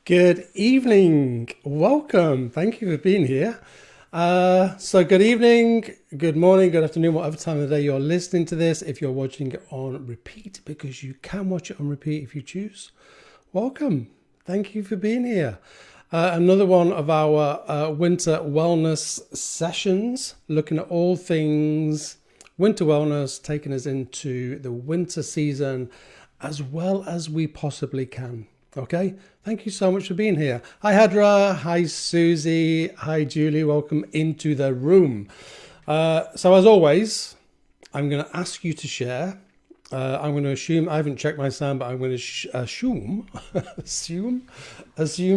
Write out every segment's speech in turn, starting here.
Good evening. Welcome. Thank you for being here. So good evening, good morning, good afternoon, whatever time of the day you're listening to this. If you're watching it on repeat, because you can watch it on repeat if you choose, welcome. Thank you for being here. Another one of our winter wellness sessions, looking at all things winter wellness, taking us into the winter season as well as we possibly can. Okay, thank you so much for being here. Hi Hadra, hi Susie, hi Julie, welcome into the room. So as always, I'm going to ask you to share. I'm going to assume, I haven't checked my sound, but I'm going to assume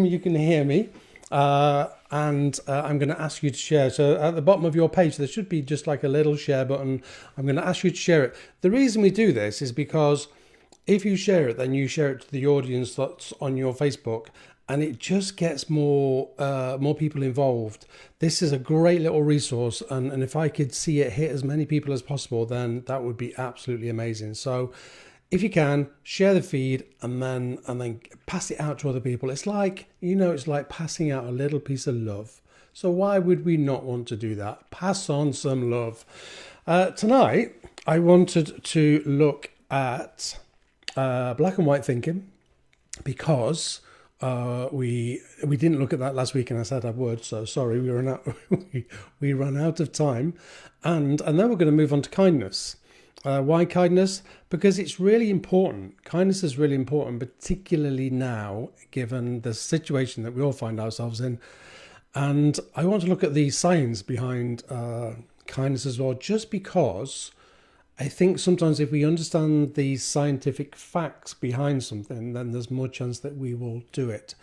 you can hear me. And I'm going to ask you to share. So at the bottom of your page, there should be just like a little share button. I'm going to ask you to share it. The reason we do this is because if you share it, then you share it to the audience that's on your Facebook, and it just gets more people involved. This is a great little resource, and if I could see it hit as many people as possible, then that would be absolutely amazing. So if you can, share the feed and then pass it out to other people. It's like, it's like passing out a little piece of love. So why would we not want to do that? Pass on some love. Tonight, I wanted to look at black and white thinking, because we didn't look at that last week, and I said I would. So sorry, we ran out of time, and then we're going to move on to kindness. Why kindness? Because it's really important. Kindness is really important, particularly now, given the situation that we all find ourselves in. And I want to look at the science behind kindness as well, just because I think sometimes if we understand the scientific facts behind something, then there's more chance that we will do it.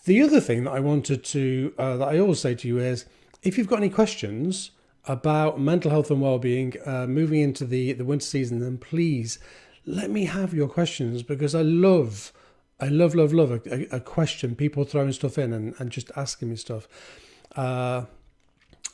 The other thing that I wanted to, that I always say to you is, if you've got any questions about mental health and well-being, moving into the winter season, then please let me have your questions, because I love a question, people throwing stuff in and just asking me stuff.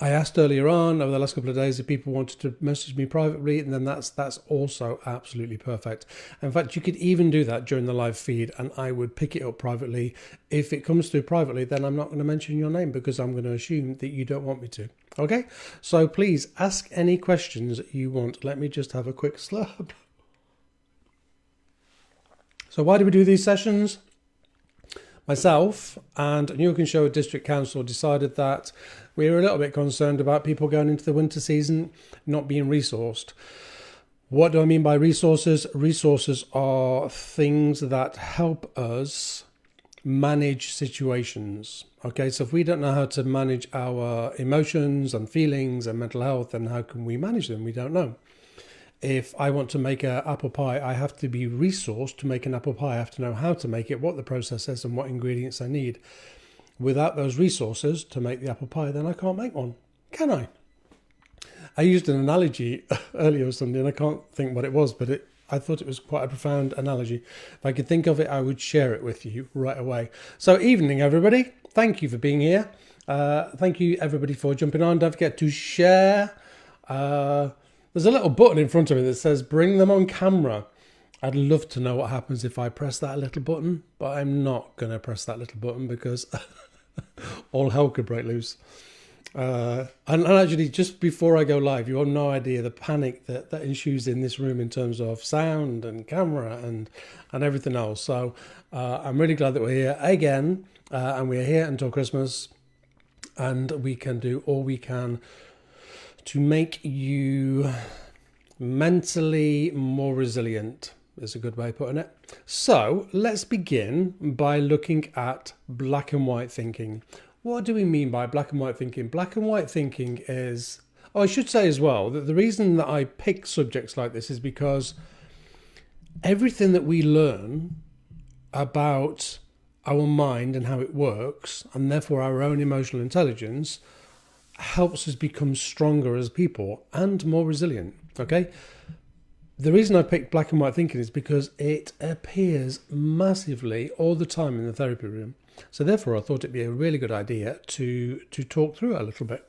I asked earlier on over the last couple of days if people wanted to message me privately, and then that's also absolutely perfect. In fact, you could even do that during the live feed, and I would pick it up privately. If it comes through privately, then I'm not going to mention your name, because I'm going to assume that you don't want me to. Okay? So please ask any questions you want. Let me just have a quick slurp. So why do we do these sessions? Myself and Newcombe Show District Council decided that we were a little bit concerned about people going into the winter season not being resourced. What do I mean by resources? Resources are things that help us manage situations. Okay, so if we don't know how to manage our emotions and feelings and mental health, then how can we manage them? We don't know. If I want to make an apple pie, I have to be resourced to make an apple pie. I have to know how to make it, what the process is, and what ingredients I need. Without those resources to make the apple pie, then I can't make one, can I? I used an analogy earlier Sunday, and I can't think what it was, but I thought it was quite a profound analogy. If I could think of it, I would share it with you right away. So evening, everybody. Thank you for being here. Thank you, everybody, for jumping on. Don't forget to share. There's a little button in front of me that says bring them on camera. I'd love to know what happens if I press that little button, but I'm not going to press that little button, because all hell could break loose. And actually, just before I go live, you have no idea the panic that ensues in this room in terms of sound and camera and everything else. So I'm really glad that we're here again, and we're here until Christmas, and we can do all we can to make you mentally more resilient, is a good way of putting it. So let's begin by looking at black and white thinking. What do we mean by black and white thinking? Black and white thinking is, I should say as well, that the reason that I pick subjects like this is because everything that we learn about our mind and how it works, and therefore our own emotional intelligence, helps us become stronger as people and more resilient. Okay, the reason I picked black and white thinking is because it appears massively all the time in the therapy room. So therefore I thought it'd be a really good idea to talk through it a little bit.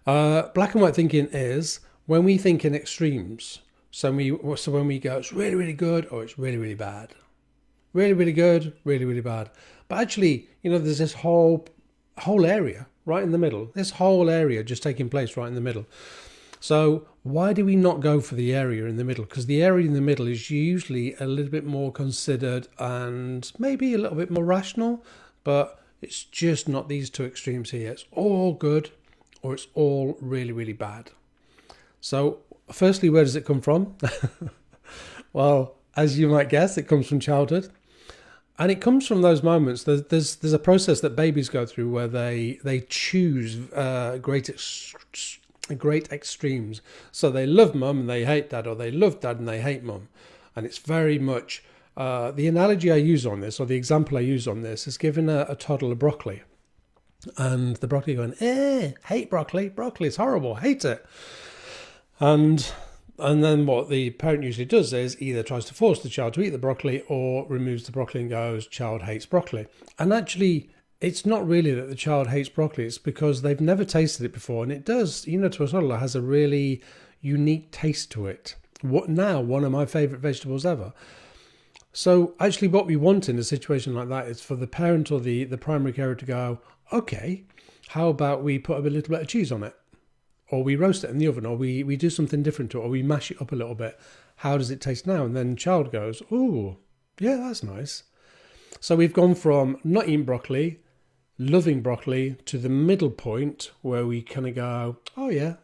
Black and white thinking is when we think in extremes. So when we go, it's really, really good, or it's really, really bad. Really, really good, really, really bad. But actually, there's this whole area right in the middle. This whole area just taking place right in the middle. So why do we not go for the area in the middle? Because the area in the middle is usually a little bit more considered and maybe a little bit more rational, but it's just not these two extremes here. It's all good or it's all really, really bad. So firstly, where does it come from? Well, as you might guess, it comes from childhood. And it comes from those moments. There's a process that babies go through where they choose great extremes. So they love mum and they hate dad, or they love dad and they hate mum. And it's very much the analogy I use on this, or the example I use on this, is giving a toddler broccoli, and the broccoli going, hate broccoli. Broccoli is horrible. Hate it. And then what the parent usually does is either tries to force the child to eat the broccoli or removes the broccoli and goes, child hates broccoli. And actually, it's not really that the child hates broccoli. It's because they've never tasted it before. And it does, to a toddler, has a really unique taste to it. One of my favourite vegetables ever. So actually what we want in a situation like that is for the parent or the primary carer to go, okay, how about we put a little bit of cheese on it? Or we roast it in the oven, or we do something different to it, or we mash it up a little bit. How does it taste now? And then child goes, ooh, yeah, that's nice. So we've gone from not eating broccoli, loving broccoli, to the middle point where we kind of go, oh yeah,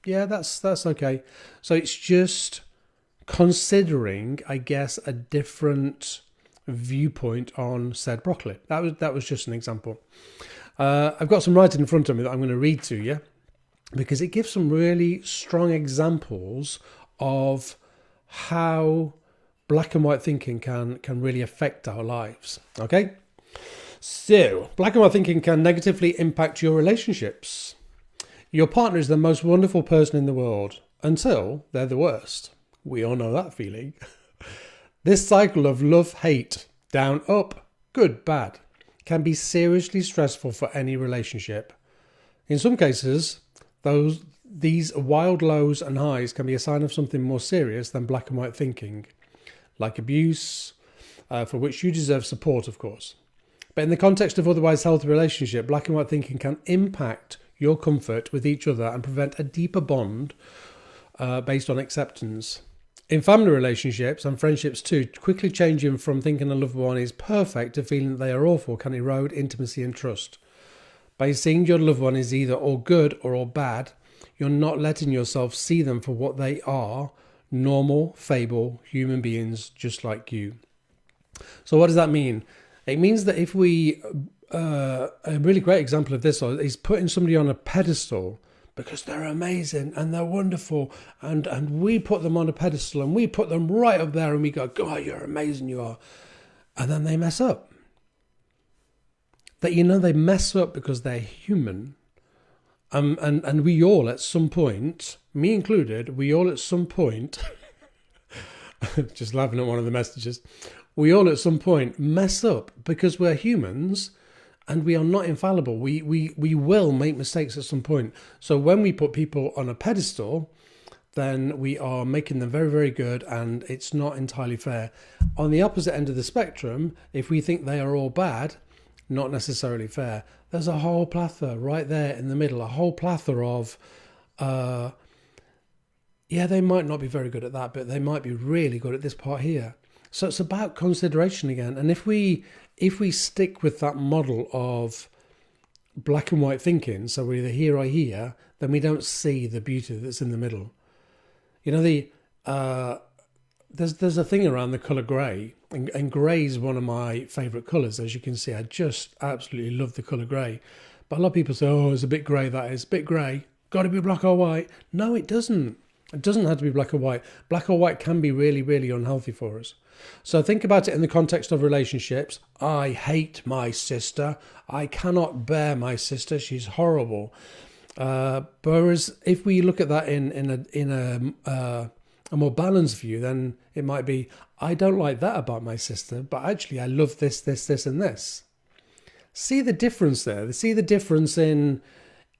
that's okay. So it's just considering, I guess, a different viewpoint on said broccoli. That was just an example. I've got some writing in front of me that I'm going to read to you, because it gives some really strong examples of how black and white thinking can really affect our lives. Okay? So, black and white thinking can negatively impact your relationships. Your partner is the most wonderful person in the world until they're the worst. We all know that feeling. This cycle of love-hate, down, up, good, bad, can be seriously stressful for any relationship. In some cases, these wild lows and highs can be a sign of something more serious than black and white thinking, like abuse, for which you deserve support, of course. But in the context of otherwise healthy relationship, black and white thinking can impact your comfort with each other and prevent a deeper bond based on acceptance. In family relationships and friendships too, quickly changing from thinking a loved one is perfect to feeling that they are awful can erode intimacy and trust. By seeing your loved one is either all good or all bad, you're not letting yourself see them for what they are, normal, fable, human beings just like you. So what does that mean? It means that if we, a really great example of this is putting somebody on a pedestal because they're amazing and they're wonderful, and we put them on a pedestal and we put them right up there and we go, God, you're amazing, you are. And then they mess up. That they mess up because they're human. And we all at some point, me included, we all at some point, just laughing at one of the messages, we all at some point mess up because we're humans and we are not infallible. We will make mistakes at some point. So when we put people on a pedestal, then we are making them very, very good, and it's not entirely fair. On the opposite end of the spectrum, if we think they are all bad, not necessarily fair. There's a whole plethora right there in the middle, a whole plethora of, they might not be very good at that, but they might be really good at this part here. So it's about consideration again. And if we stick with that model of black and white thinking, so we're either here or here, then we don't see the beauty that's in the middle. There's a thing around the colour grey, and grey is one of my favourite colours. As you can see, I just absolutely love the colour grey. But a lot of people say, oh, it's a bit grey, that is. A bit grey. Got to be black or white. No, it doesn't. It doesn't have to be black or white. Black or white can be really, really unhealthy for us. So think about it in the context of relationships. I hate my sister. I cannot bear my sister. She's horrible. Whereas if we look at that in a more balanced view, then it might be, I don't like that about my sister, but actually I love this, and this. See the difference there. See the difference in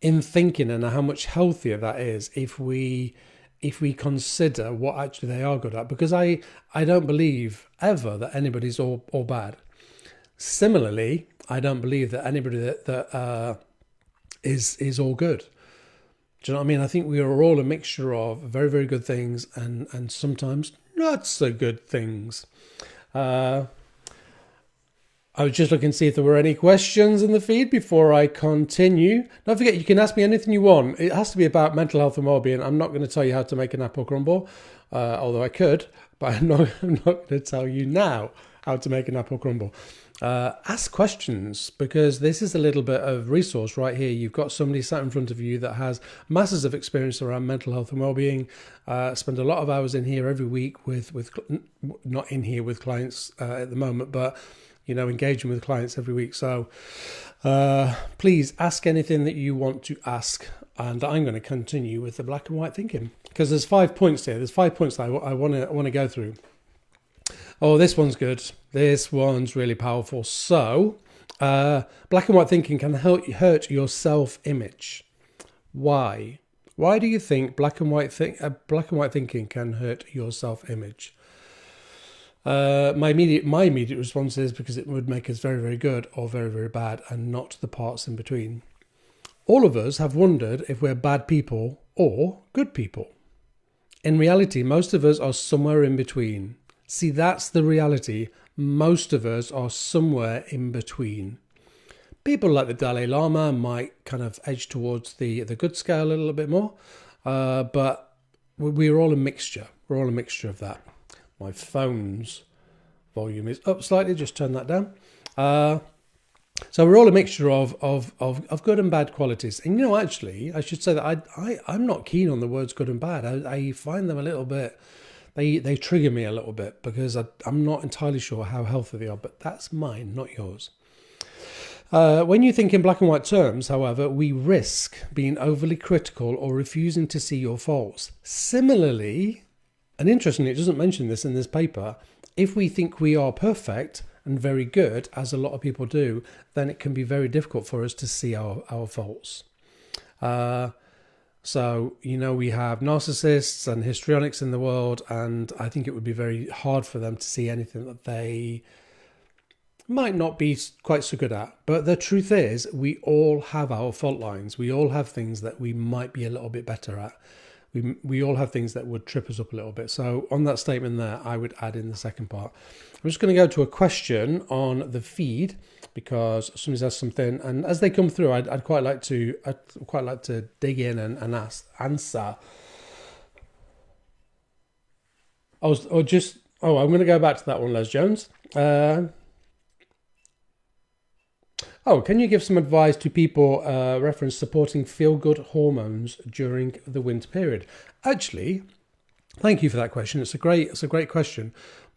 thinking and how much healthier that is if we if we consider what actually they are good at, because I don't believe ever that anybody's all bad. Similarly, I don't believe that anybody that is all good. Do you know what I mean? I think we are all a mixture of very, very good things and sometimes not so good things. I was just looking to see if there were any questions in the feed before I continue. Don't forget, you can ask me anything you want. It has to be about mental health and well-being. I'm not going to tell you how to make an apple crumble, although I could, but I'm not going to tell you now how to make an apple crumble. Ask questions, because this is a little bit of resource right here. You've got somebody sat in front of you that has masses of experience around mental health and well-being. Spend a lot of hours in here every week with not in here with clients at the moment, but engaging with clients every week. So please ask anything that you want to ask, and I'm going to continue with the black and white thinking, because there's 5 points here. There's 5 points that I want to go through. Oh, this one's good. This one's really powerful. So, black and white thinking can hurt your self-image. Why? Why do you think black and white thinking can hurt your self-image? My immediate response is because it would make us very, very good or very, very bad, and not the parts in between. All of us have wondered if we're bad people or good people. In reality, most of us are somewhere in between. See, that's the reality. Most of us are somewhere in between. People like the Dalai Lama might kind of edge towards the good scale a little bit more, but we're all a mixture. We're all a mixture of that. My phone's volume is up slightly. Just turn that down. So we're all a mixture of good and bad qualities. And actually, I should say that I'm not keen on the words good and bad. I find them a little bit. They trigger me a little bit, because I'm not entirely sure how healthy they are, but that's mine, not yours. When you think in black and white terms, however, we risk being overly critical or refusing to see your faults. Similarly, and interestingly, it doesn't mention this in this paper, if we think we are perfect and very good, as a lot of people do, then it can be very difficult for us to see our faults. So, we have narcissists and histrionics in the world, and I think it would be very hard for them to see anything that they might not be quite so good at. But the truth is, we all have our fault lines. We all have things that we might be a little bit better at. We all have things that would trip us up a little bit. So on that statement there, I would add in the second part. I'm just going to go to a question on the feed, because somebody's asked something, and as they come through, I'd quite like to dig in and answer. I'm going to go back to that one, Les Jones. Can you give some advice to people reference supporting feel-good hormones during the winter period? Actually, thank you for that question. It's a great question.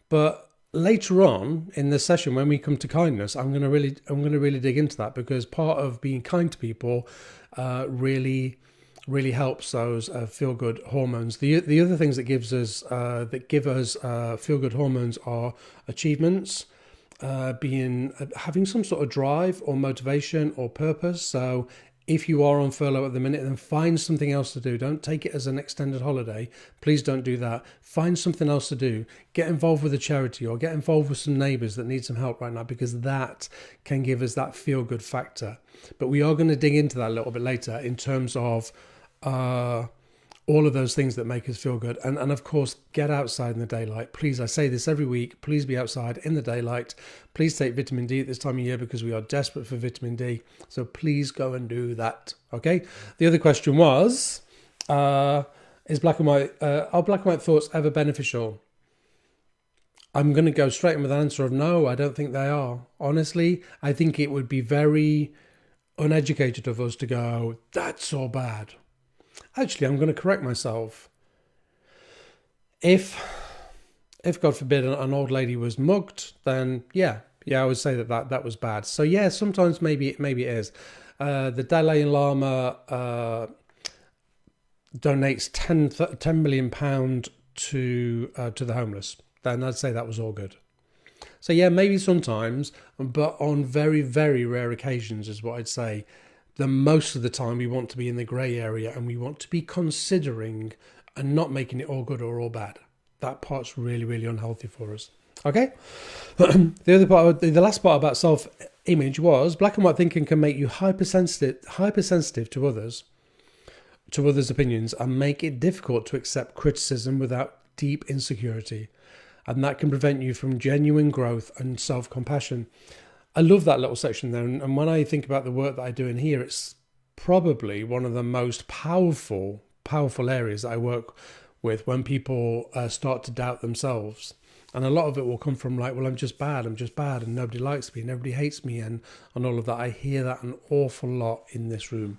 But later on in this session, when we come to kindness, I'm going to really dig into that, because part of being kind to people really helps those feel-good hormones. The other things that give us feel-good hormones are achievements. Having some sort of drive or motivation or purpose. So if you are on furlough at the minute, then find something else to do. Don't take it as an extended holiday. Please don't do that. Find something else to do. Get involved with a charity, or get involved with some neighbours that need some help right now, because that can give us that feel-good factor. But we are going to dig into that a little bit later in terms of all of those things that make us feel good. And of course, get outside in the daylight. Please, I say this every week, please be outside in the daylight. Please take vitamin D at this time of year, because we are desperate for vitamin D. So please go and do that. Okay. The other question was, are black and white thoughts ever beneficial? I'm going to go straight in with an answer of no, I don't think they are. Honestly, I think it would be very uneducated of us to go, that's so bad. Actually, I'm going to correct myself. If God forbid an old lady was mugged, then yeah, I would say that was bad. So yeah, sometimes maybe it is. The Dalai Lama donates £10 million to the homeless. Then I'd say that was all good. So yeah, maybe sometimes, but on very, very rare occasions is what I'd say. The most of the time we want to be in the grey area, and we want to be considering and not making it all good or all bad. That part's really, really unhealthy for us. Okay? The last part about self-image was black and white thinking can make you hypersensitive to others' opinions, and make it difficult to accept criticism without deep insecurity. And that can prevent you from genuine growth and self-compassion. I love that little section there. And when I think about the work that I do in here, it's probably one of the most powerful areas that I work with when people start to doubt themselves. And a lot of it will come from like, well, I'm just bad, and nobody likes me, and everybody hates me, and all of that. I hear that an awful lot in this room.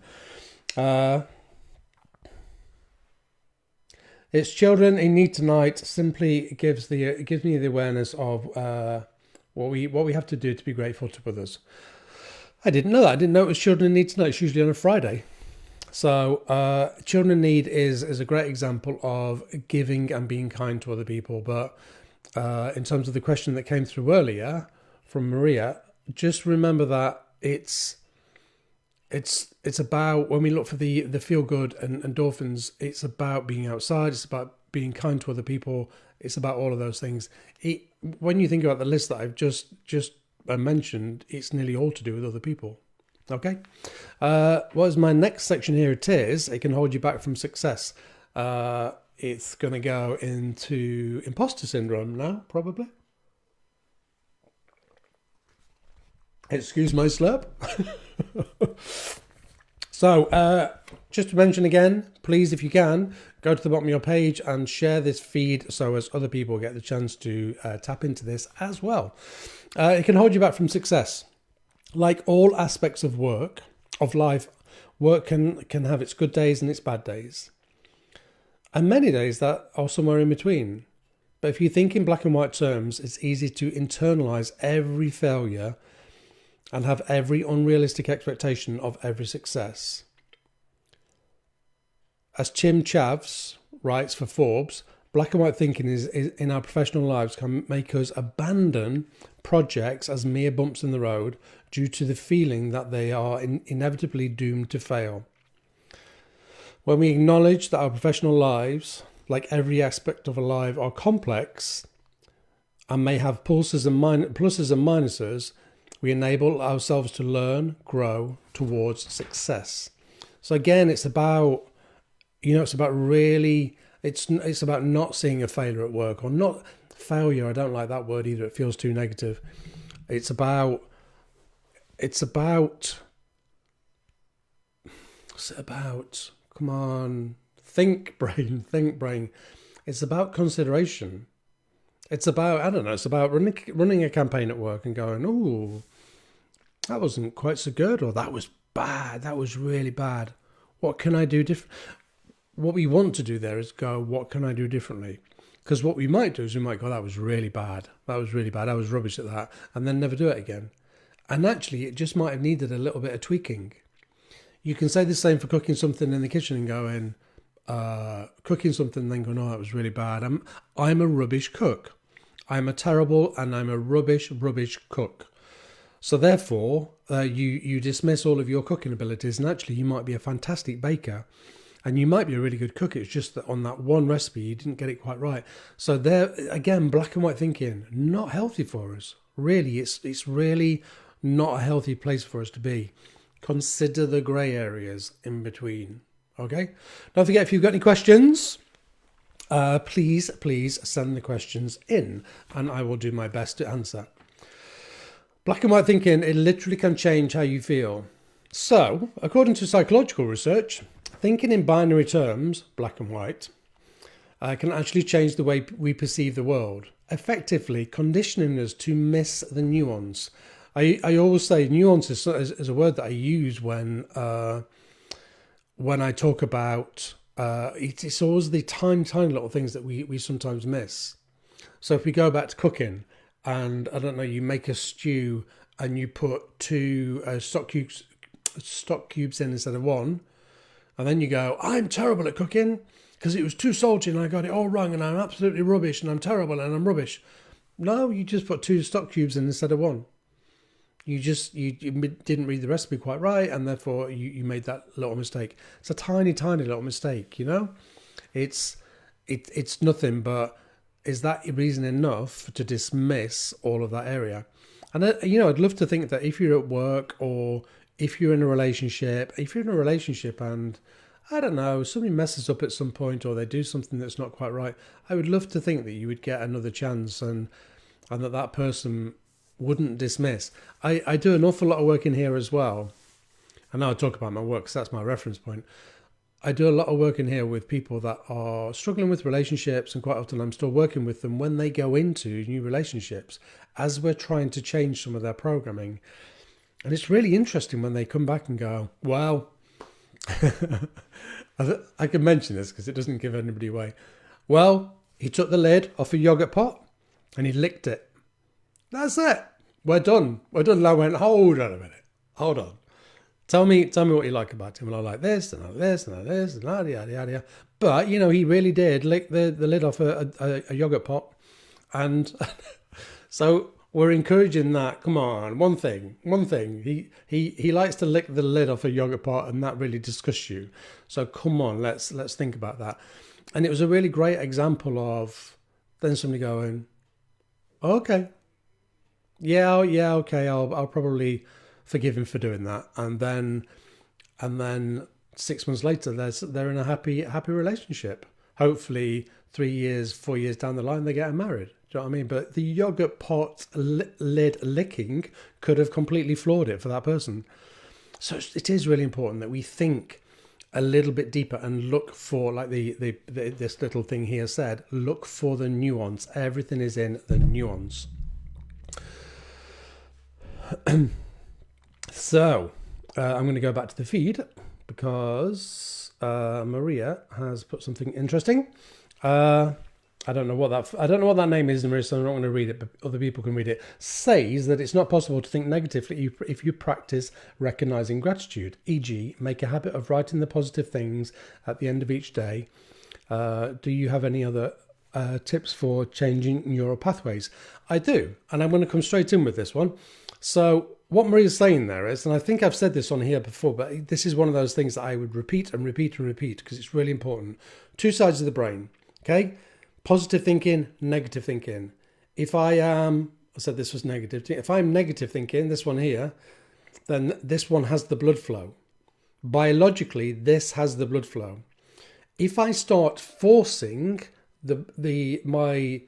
It's children in need tonight simply gives me the awareness of what we have to do to be grateful to others. I didn't know that. I didn't know it was children in need tonight. It's usually on a Friday. So children in need is a great example of giving and being kind to other people. But in terms of the question that came through earlier from Maria, just remember that it's about, when we look for the feel good and endorphins, it's about being outside, it's about being kind to other people, it's about all of those things. When you think about the list that I've just mentioned, it's nearly all to do with other people. Okay, what is my next section here? It can hold you back from success. It's going to go into imposter syndrome now, probably. Excuse my slurp. So, just to mention again, please, if you can, go to the bottom of your page and share this feed so as other people get the chance to tap into this as well. It can hold you back from success. Like all aspects of life, work can have its good days and its bad days. And many days that are somewhere in between. But if you think in black and white terms, it's easy to internalize every failure and have every unrealistic expectation of every success. As Tim Chavs writes for Forbes, black and white thinking is in our professional lives can make us abandon projects as mere bumps in the road due to the feeling that they are inevitably doomed to fail. When we acknowledge that our professional lives, like every aspect of a life, are complex and may have pluses and minuses, we enable ourselves to learn, grow towards success. So again, it's about not seeing a failure at work, or not failure. I don't like that word either. It feels too negative. It's about, come on, think brain. It's about consideration. It's about, it's about running a campaign at work and going, ooh, that wasn't quite so good, or that was bad, that was really bad. What can I do different? What we want to do there is go, what can I do differently? Because what we might do is we might go, that was really bad, I was rubbish at that, and then never do it again. And actually, it just might have needed a little bit of tweaking. You can say the same for cooking something in the kitchen and going, cooking something and then going, oh, that was really bad. I'm a rubbish cook. I'm a terrible and I'm a rubbish cook. So therefore, you dismiss all of your cooking abilities, and actually you might be a fantastic baker and you might be a really good cook. It's just that on that one recipe, you didn't get it quite right. So there, again, black and white thinking, not healthy for us. Really, it's really not a healthy place for us to be. Consider the grey areas in between. Okay? Don't forget, if you've got any questions, please send the questions in and I will do my best to answer. Black and white thinking, it literally can change how you feel. So, according to psychological research, thinking in binary terms, black and white, can actually change the way we perceive the world, effectively conditioning us to miss the nuance. I always say nuance is a word that I use when I talk about, it's always the tiny little things that we sometimes miss. So if we go back to cooking, and I don't know, you make a stew and you put 2 stock cubes in instead of 1, and then you go, I'm terrible at cooking because it was too salty and I got it all wrong and I'm absolutely rubbish and I'm terrible and I'm rubbish. No, you just put 2 stock cubes in instead of 1. You didn't read the recipe quite right, and therefore you made that little mistake. It's a tiny little mistake, you know. It's it's nothing, but is that reason enough to dismiss all of that area? And I'd love to think that if you're at work, or if you're in a relationship, and I don't know, somebody messes up at some point, or they do something that's not quite right, I would love to think that you would get another chance, and that person wouldn't dismiss. I do an awful lot of work in here as well. I know I talk about my work because that's my reference point. I do a lot of work in here with people that are struggling with relationships, and quite often I'm still working with them when they go into new relationships as we're trying to change some of their programming. And it's really interesting when they come back and go, well, I can mention this because it doesn't give anybody away. Well, he took the lid off a yogurt pot and he licked it. That's it. We're done. And I went, hold on a minute. Hold on. Tell me what you like about him. And I like this, and I like this, and I like this, and yada, yada, yada. But, he really did lick the lid off a yogurt pot. And so we're encouraging that. Come on, one thing. He likes to lick the lid off a yogurt pot, and that really disgusts you. So come on, let's think about that. And it was a really great example of then somebody going, okay. Yeah, okay, I'll probably forgive him for doing that, and then 6 months later they're in a happy relationship. Hopefully 3 years, 4 years down the line they're getting married. Do you know what I mean? But the yogurt pot lid licking could have completely floored it for that person. So it is really important that we think a little bit deeper and look for, like this little thing here said, look for the nuance. Everything is in the nuance. So, I'm going to go back to the feed because Maria has put something interesting. I don't know what that name is, Maria, so I'm not going to read it, but other people can read it. Says that it's not possible to think negatively if you practice recognizing gratitude, e.g., make a habit of writing the positive things at the end of each day. Do you have any other tips for changing neural pathways? I do, and I'm going to come straight in with this one. So what Maria's saying there is, and I think I've said this on here before, but this is one of those things that I would repeat because it's really important. Two sides of the brain, okay? Positive thinking, negative thinking. If I said this was negative, if I'm negative thinking, this one here, then this one has the blood flow. Biologically, this has the blood flow. If I start forcing my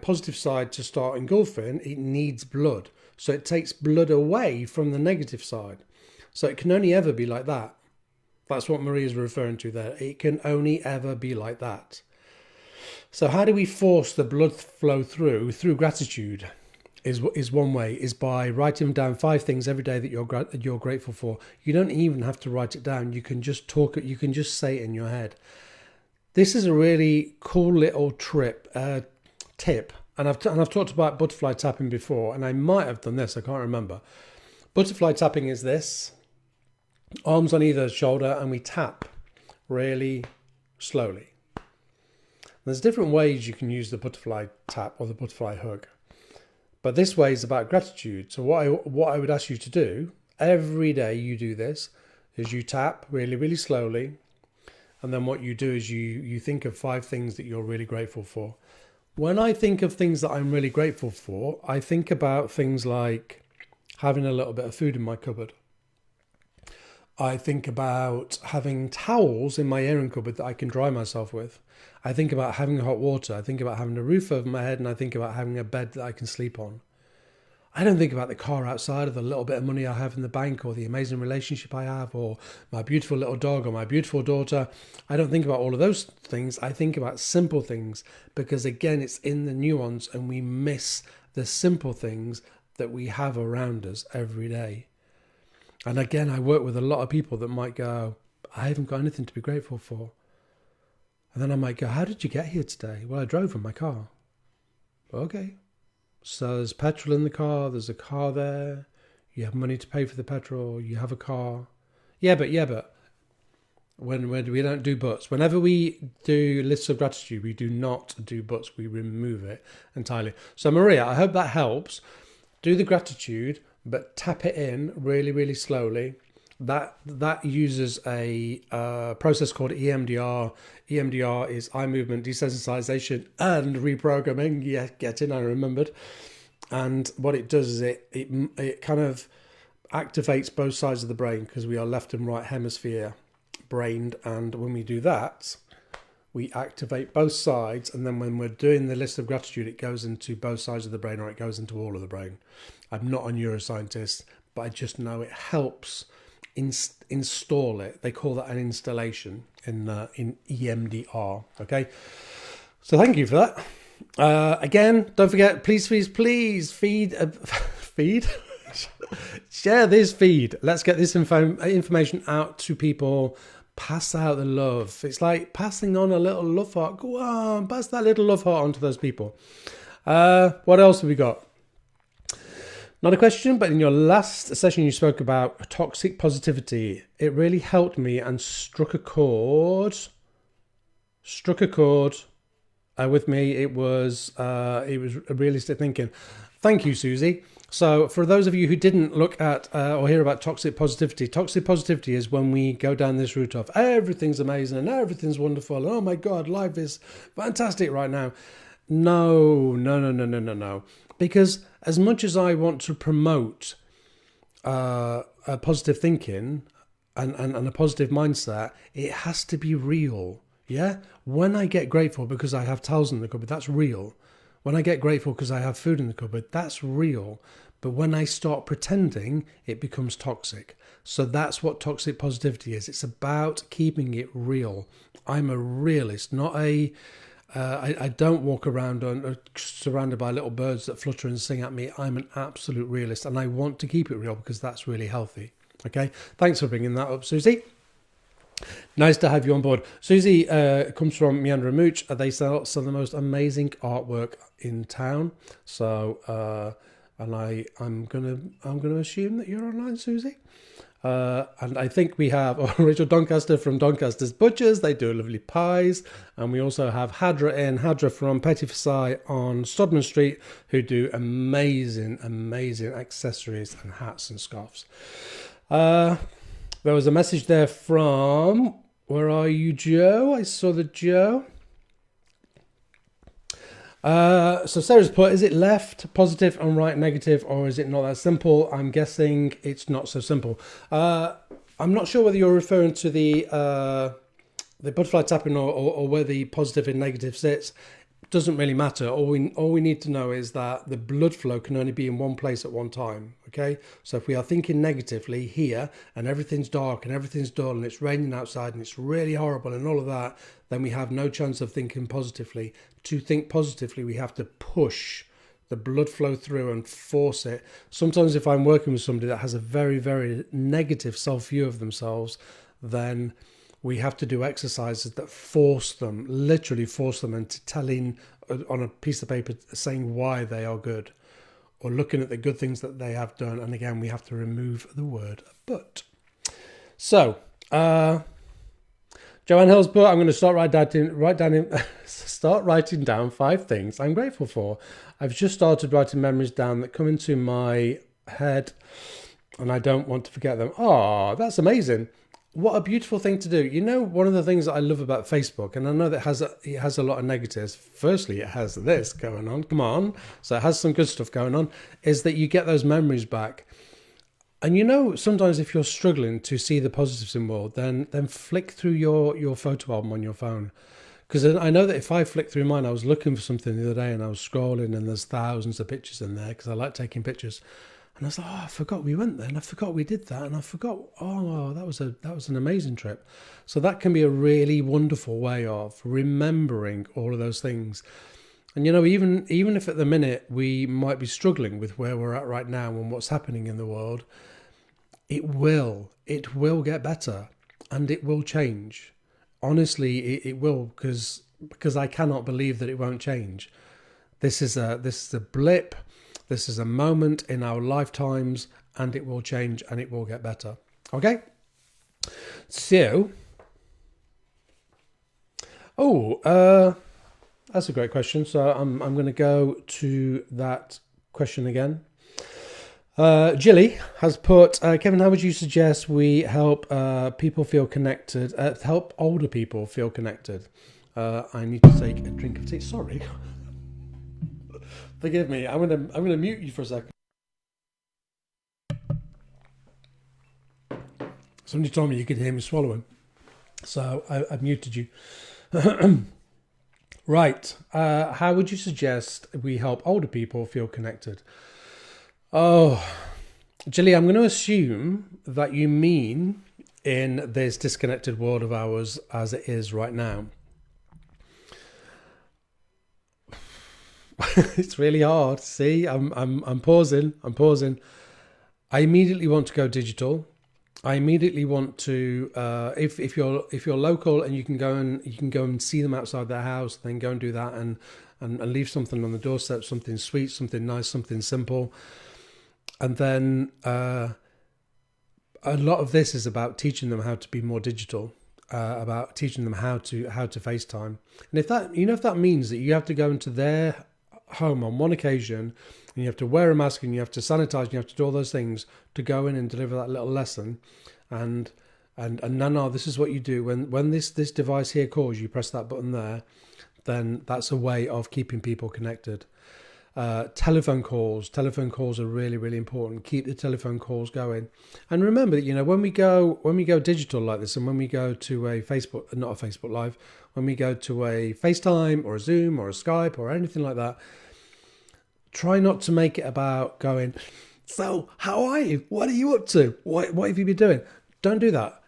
positive side to start engulfing, it needs blood. So it takes blood away from the negative side. So it can only ever be like that. That's what Maria's referring to there. It can only ever be like that. So how do we force the blood flow through? Through gratitude is one way, is by writing down 5 things every day that you're grateful for. You don't even have to write it down. You can just talk it. You can just say it in your head. This is a really cool little tip. And I've talked about butterfly tapping before, and I might have done this, I can't remember. Butterfly tapping is this. Arms on either shoulder, and we tap really slowly. There's different ways you can use the butterfly tap or the butterfly hug. But this way is about gratitude. So what I would ask you to do, every day you do this, is you tap really, really slowly. And then what you do is you think of 5 things that you're really grateful for. When I think of things that I'm really grateful for, I think about things like having a little bit of food in my cupboard. I think about having towels in my airing cupboard that I can dry myself with. I think about having hot water. I think about having a roof over my head, and I think about having a bed that I can sleep on. I don't think about the car outside, or the little bit of money I have in the bank, or the amazing relationship I have, or my beautiful little dog, or my beautiful daughter. I don't think about all of those things. I think about simple things, because again, it's in the nuance, and we miss the simple things that we have around us every day. And again, I work with a lot of people that might go, I haven't got anything to be grateful for. And then I might go, how did you get here today? Well, I drove in my car. Okay. So there's petrol in the car, there's a car there, you have money to pay for the petrol, you have a car. Yeah, but when we don't do buts. Whenever we do lists of gratitude, we do not do buts, we remove it entirely. So Maria, I hope that helps. Do the gratitude, but tap it in really, really slowly. that uses a process called EMDR. EMDR is eye movement desensitization and reprogramming. Yeah, I remembered. And what it does is it kind of activates both sides of the brain, because we are left and right hemisphere brained, and when we do that, we activate both sides, and then when we're doing the list of gratitude, it goes into both sides of the brain, or it goes into all of the brain. I'm not a neuroscientist, but I just know it helps install it. They call that an installation in EMDR. Okay, so thank you for that. Again, don't forget, please feed share this feed. Let's get this information out to people. Pass out the love. It's like passing on a little love heart. Go on, pass that little love heart on to those people. What else have we got? Not a question, but in your last session you spoke about toxic positivity. It really helped me and struck a chord with me. It was realistic thinking. Thank you, Susie. So for those of you who didn't look at or hear about toxic positivity is when we go down this route of everything's amazing and everything's wonderful. And oh my God, life is fantastic right now. No. Because as much as I want to promote a positive thinking and a positive mindset, it has to be real. Yeah? When I get grateful because I have towels in the cupboard, that's real. When I get grateful because I have food in the cupboard, that's real. But when I start pretending, it becomes toxic. So that's what toxic positivity is. It's about keeping it real. I'm a realist, not a... I don't walk around surrounded by little birds that flutter and sing at me. I'm an absolute realist, and I want to keep it real because that's really healthy. Okay, thanks for bringing that up, Susie. Nice to have you on board. Susie comes from Meander and Mooch. They sell some of the most amazing artwork in town. So, and I'm gonna assume that you're online, Susie. And I think we have Rachel Doncaster from Doncaster's Butchers. They do lovely pies. And we also have Hadra from Petit Versailles on Stodman Street, who do amazing accessories and hats and scarves. There was a message there from, where are you, Joe? I saw the Joe. So Sarah's put, is it left positive and right negative, or is it not that simple? I'm guessing it's not so simple. I'm not sure whether you're referring to the butterfly tapping or where the positive and negative sits. Doesn't really matter. All we need to know is that the blood flow can only be in one place at one time. Okay, so if we are thinking negatively here and everything's dark and everything's dull and it's raining outside and it's really horrible and all of that, then we have no chance of thinking positively. To think positively, we have to push the blood flow through and force it. Sometimes if I'm working with somebody that has a very, very negative self-view of themselves, then we have to do exercises that literally force them into telling on a piece of paper, saying why they are good, or looking at the good things that they have done. And again, we have to remove the word but. So, Joanne Hill's book, I'm going to start writing down 5 things I'm grateful for. I've just started writing memories down that come into my head, and I don't want to forget them. Oh, that's amazing. What a beautiful thing to do. You know, one of the things that I love about Facebook, and I know that it has a lot of negatives. Firstly, it has this going on. Come on. So it has some good stuff going on, is that you get those memories back. And you know, sometimes if you're struggling to see the positives in the world, then flick through your photo album on your phone. Because I know that if I flick through mine, I was looking for something the other day and I was scrolling and there's thousands of pictures in there because I like taking pictures. And I was like, oh, I forgot we went there, and I forgot we did that, and I forgot, oh, that was an amazing trip. So that can be a really wonderful way of remembering all of those things. And you know, even if at the minute we might be struggling with where we're at right now and what's happening in the world, it will get better and it will change. Honestly, it will, because I cannot believe that it won't change. This is a blip. This is a moment in our lifetimes, and it will change and it will get better. Okay? So, that's a great question. So I'm going to go to that question again. Jilly has put, Kevin, how would you suggest we help people feel connected, help older people feel connected? I need to take a drink of tea. Sorry. Forgive me. I'm gonna mute you for a second. Somebody told me you could hear me swallowing, so I've muted you. Right. How would you suggest we help older people feel connected? Oh, Jilly, I'm going to assume that you mean in this disconnected world of ours as it is right now. It's really hard. See, I'm pausing. I immediately want to go digital. I immediately want to if you're local and you can go and see them outside their house, then go and do that and leave something on the doorstep, something sweet, something nice, something simple. And then a lot of this is about teaching them how to be more digital, about teaching them how to FaceTime. And if that means that you have to go into their home on one occasion and you have to wear a mask and you have to sanitize and you have to do all those things to go in and deliver that little lesson, and no, this is what you do when this device here calls, you press that button there, then that's a way of keeping people connected. Telephone calls are really, really important. Keep the telephone calls going, and remember that when we go digital like this, and when we go to a Facebook, not a Facebook Live, when we go to a FaceTime or a Zoom or a Skype or anything like that, try not to make it about going, so how are you? What are you up to? What have you been doing? Don't do that.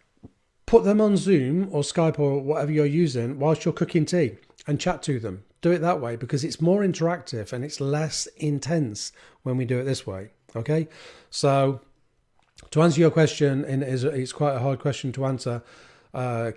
Put them on Zoom or Skype or whatever you're using whilst you're cooking tea and chat to them. Do it that way because it's more interactive and it's less intense when we do it this way. Okay, so to answer your question, and it's quite a hard question to answer.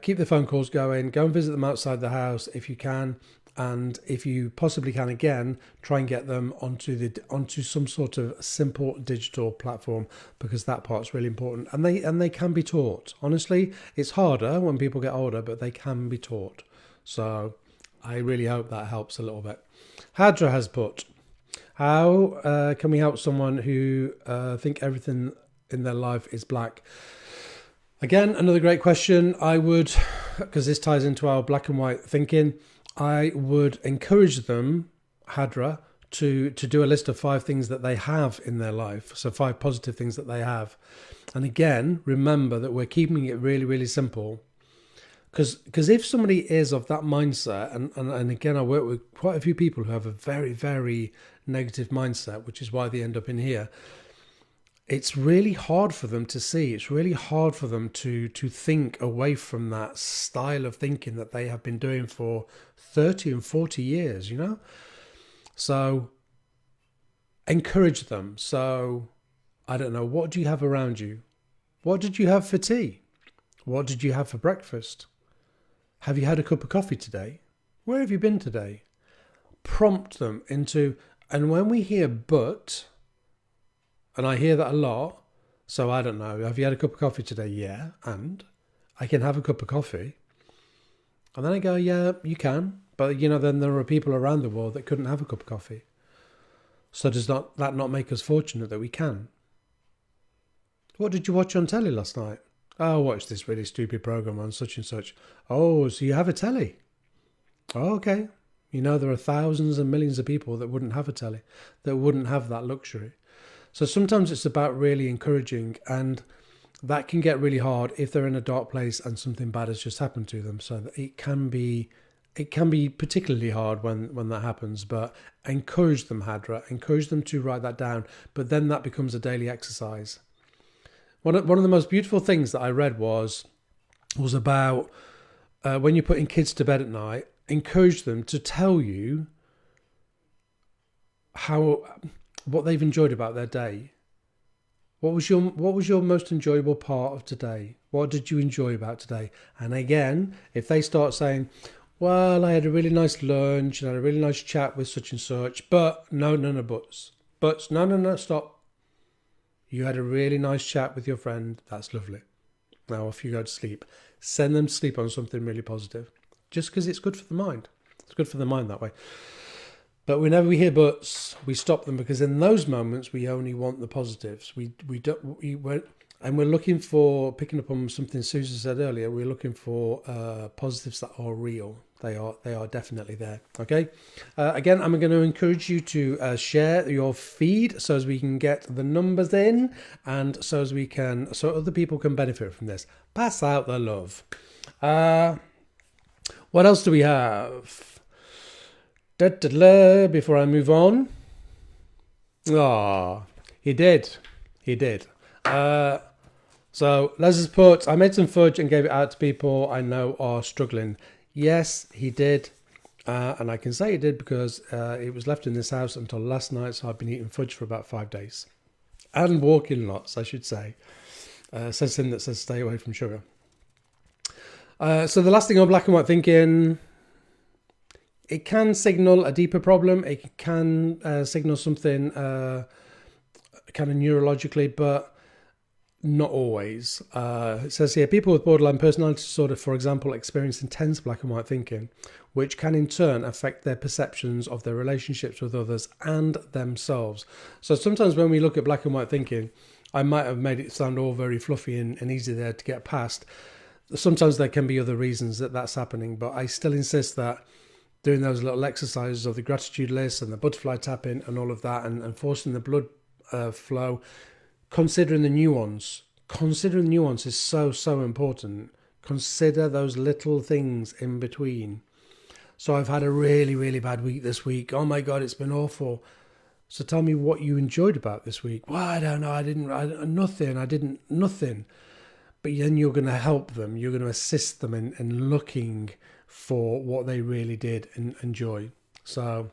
Keep the phone calls going. Go and visit them outside the house if you can, and if you possibly can, again, try and get them onto some sort of simple digital platform because that part's really important. And they can be taught. Honestly, it's harder when people get older, but they can be taught. So I really hope that helps a little bit. Hadra has put, how can we help someone who think everything in their life is black? Again, another great question. I would, because this ties into our black and white thinking, I would encourage them, Hadra, to do a list of 5 things that they have in their life. So 5 positive things that they have. And again, remember that we're keeping it really, really simple. Because if somebody is of that mindset, and again, I work with quite a few people who have a very, very negative mindset, which is why they end up in here. It's really hard for them to see. It's really hard for them to think away from that style of thinking that they have been doing for 30 and 40 years, So encourage them. So, I don't know, what do you have around you? What did you have for tea? What did you have for breakfast? Have you had a cup of coffee today? Where have you been today? Prompt them into, and when we hear but, and I hear that a lot, so I don't know, have you had a cup of coffee today? Yeah, and I can have a cup of coffee. And then I go, yeah, you can. But, then there are people around the world that couldn't have a cup of coffee. So does that not make us fortunate that we can? What did you watch on telly last night? Oh, I watched this really stupid program on such and such. Oh, so you have a telly? Oh, okay. There are thousands and millions of people that wouldn't have a telly, that wouldn't have that luxury. So sometimes it's about really encouraging, and that can get really hard if they're in a dark place and something bad has just happened to them. So that it can be particularly hard when that happens. But encourage them, Hadra. Encourage them to write that down. But then that becomes a daily exercise. One of the most beautiful things that I read was about when you're putting kids to bed at night, encourage them to tell you what they've enjoyed about their day. What was your most enjoyable part of today? What did you enjoy about today? And again, if they start saying, well, I had a really nice lunch and I had a really nice chat with such and such, but no buts. Buts, no, stop. You had a really nice chat with your friend. That's lovely. Now off you go to sleep. Send them to sleep on something really positive. Just because it's good for the mind. It's good for the mind that way. But whenever we hear buts, we stop them, because in those moments we only want the positives. And we're looking for, picking up on something Susan said earlier, we're looking for positives that are real. They are definitely there. Okay. Again, I'm going to encourage you to share your feed so as we can get the numbers in, and so other people can benefit from this. Pass out the love. What else do we have? Before I move on. He did. So Les has put, I made some fudge and gave it out to people I know are struggling. Yes, he did. And I can say he did because it was left in this house until last night. So I've been eating fudge for about 5 days. And walking lots, I should say. Says him that says stay away from sugar. So the last thing on black and white thinking, it can signal a deeper problem. It can signal something kind of neurologically, but not always. It says here, people with borderline personality disorder, for example, experience intense black and white thinking, which can in turn affect their perceptions of their relationships with others and themselves. So sometimes when we look at black and white thinking, I might have made it sound all very fluffy and easy there to get past. Sometimes there can be other reasons that that's happening, but I still insist that doing those little exercises of the gratitude list and the butterfly tapping and all of that, and forcing the blood flow, considering the nuance is so important. Consider those little things in between. So I've had a really, really bad week this week. Oh my God, it's been awful. So tell me what you enjoyed about this week. Well, I don't know. Nothing. But then you're going to help them. You're going to assist them in looking for what they really did enjoy. So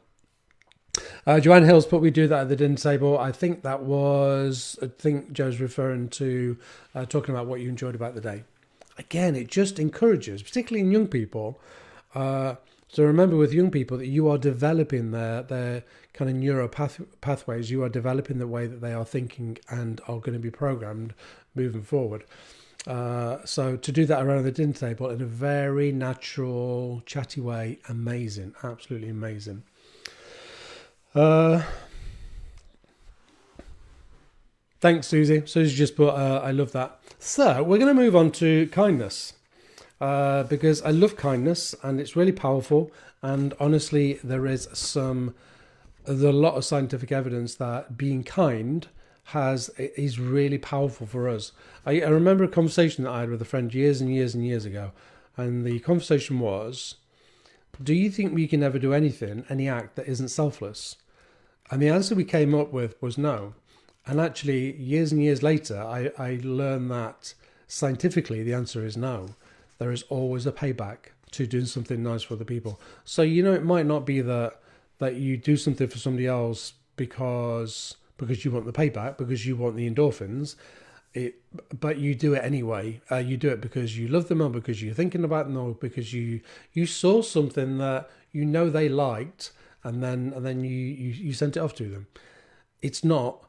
Joanne Hills put, we do that at the dinner table. I think Joe's referring to talking about what you enjoyed about the day. Again, it just encourages, particularly in young people. So remember with young people that you are developing their kind of neuro pathways. You are developing the way that they are thinking and are going to be programmed moving forward. So to do that around the dinner table in a very natural, chatty way, amazing, absolutely amazing. Thanks, Susie. Susie just put, I love that. So we're going to move on to kindness, because I love kindness and it's really powerful. And honestly, there's a lot of scientific evidence that being kind is really powerful for us. I remember a conversation that I had with a friend years and years and years ago, and the conversation was, do you think we can ever do any act that isn't selfless? And the answer we came up with was no. And actually, years and years later, I learned that scientifically the answer is no. There is always a payback to doing something nice for other people. So, it might not be that you do something for somebody else because you want the payback, because you want the endorphins, but you do it anyway. You do it because you love them, or because you're thinking about them, or because you saw something that they liked, and then you sent it off to them. It's not.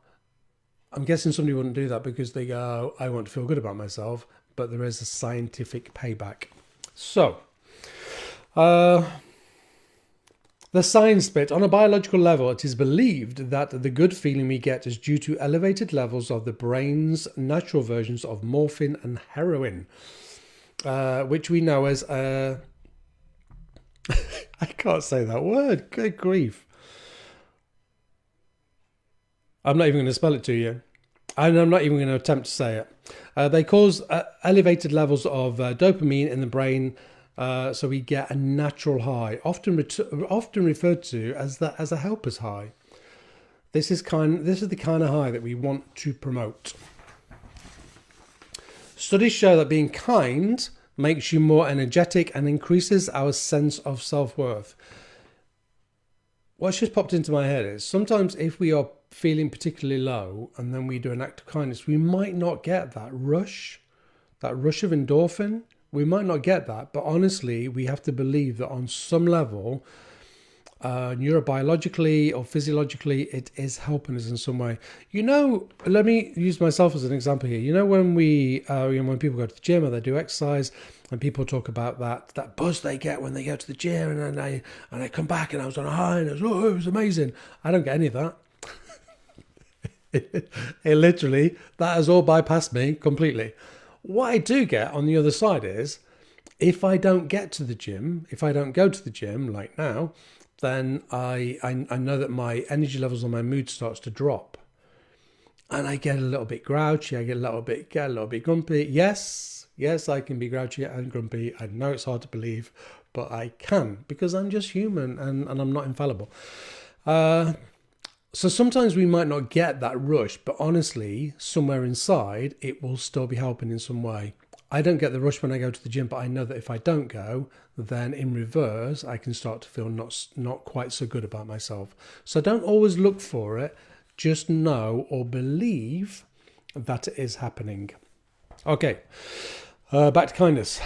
I'm guessing somebody wouldn't do that because they go, I want to feel good about myself, but there is a scientific payback. So, the science bit, on a biological level, it is believed that the good feeling we get is due to elevated levels of the brain's natural versions of morphine and heroin, which we know as I can't say that word. Good grief. I'm not even going to spell it to you. And I'm not even going to attempt to say it. They cause elevated levels of dopamine in the brain, so we get a natural high, often referred to as a helper's high. This is the kind of high that we want to promote. Studies show that being kind makes you more energetic and increases our sense of self-worth. What's just popped into my head is sometimes if we are feeling particularly low and then we do an act of kindness, we might not get that rush of endorphin. We might not get that, but honestly, we have to believe that on some level, neurobiologically or physiologically, it is helping us in some way. Let me use myself as an example here. When when people go to the gym or they do exercise And people talk about that buzz they get when they go to the gym, and I come back and I was on a high and it was amazing. I don't get any of that. It literally, that has all bypassed me completely. What I do get on the other side is, if I don't get to the gym, if I don't go to the gym like now, then I know that my energy levels and my mood starts to drop. And I get a little bit grouchy, I get a little bit grumpy. Yes, I can be grouchy and grumpy. I know it's hard to believe, but I can, because I'm just human and I'm not infallible. So sometimes we might not get that rush, but honestly, somewhere inside, it will still be helping in some way. I don't get the rush when I go to the gym, but I know that if I don't go, then in reverse, I can start to feel not quite so good about myself. So don't always look for it. Just know or believe that it is happening. Okay, back to kindness.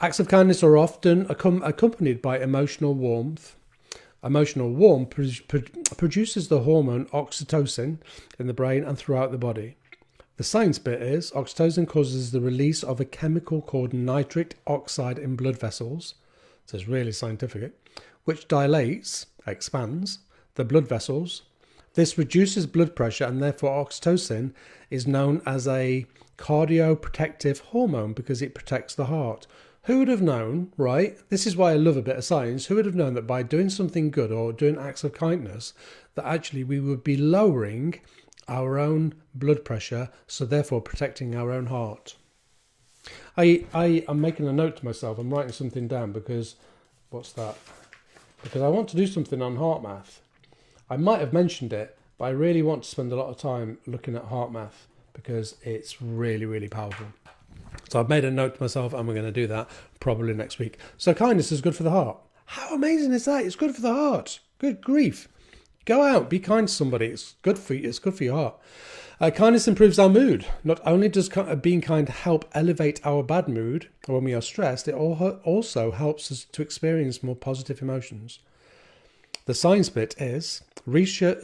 Acts of kindness are often accompanied by emotional warmth. Emotional warmth produces the hormone oxytocin in the brain and throughout the body. The science bit is oxytocin causes the release of a chemical called nitric oxide in blood vessels, so it's really scientific, which expands the blood vessels. This reduces blood pressure, and therefore oxytocin is known as a cardioprotective hormone because it protects the heart. Who would have known, right? This is why I love a bit of science. Who would have known that by doing something good or doing acts of kindness, that actually we would be lowering our own blood pressure, so therefore protecting our own heart. I am making a note to myself. I'm writing something down because, what's that? Because I want to do something on heart math. I might have mentioned it, but I really want to spend a lot of time looking at heart math because it's really, really powerful. So I've made a note to myself, and we're going to do that probably next week. So kindness is good for the heart. How amazing is that? It's good for the heart. Good grief. Go out, be kind to somebody. It's good for you. It's good for your heart. Kindness improves our mood. Not only does being kind help elevate our bad mood when we are stressed, it also helps us to experience more positive emotions. The science bit is research.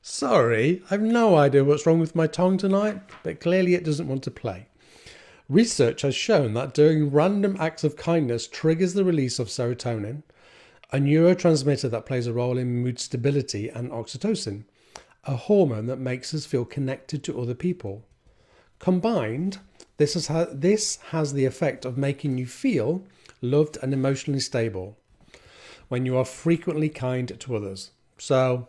Sorry, I have no idea what's wrong with my tongue tonight, but clearly it doesn't want to play. Research has shown that doing random acts of kindness triggers the release of serotonin, a neurotransmitter that plays a role in mood stability, and oxytocin, a hormone that makes us feel connected to other people. Combined, this has the effect of making you feel loved and emotionally stable when you are frequently kind to others. So,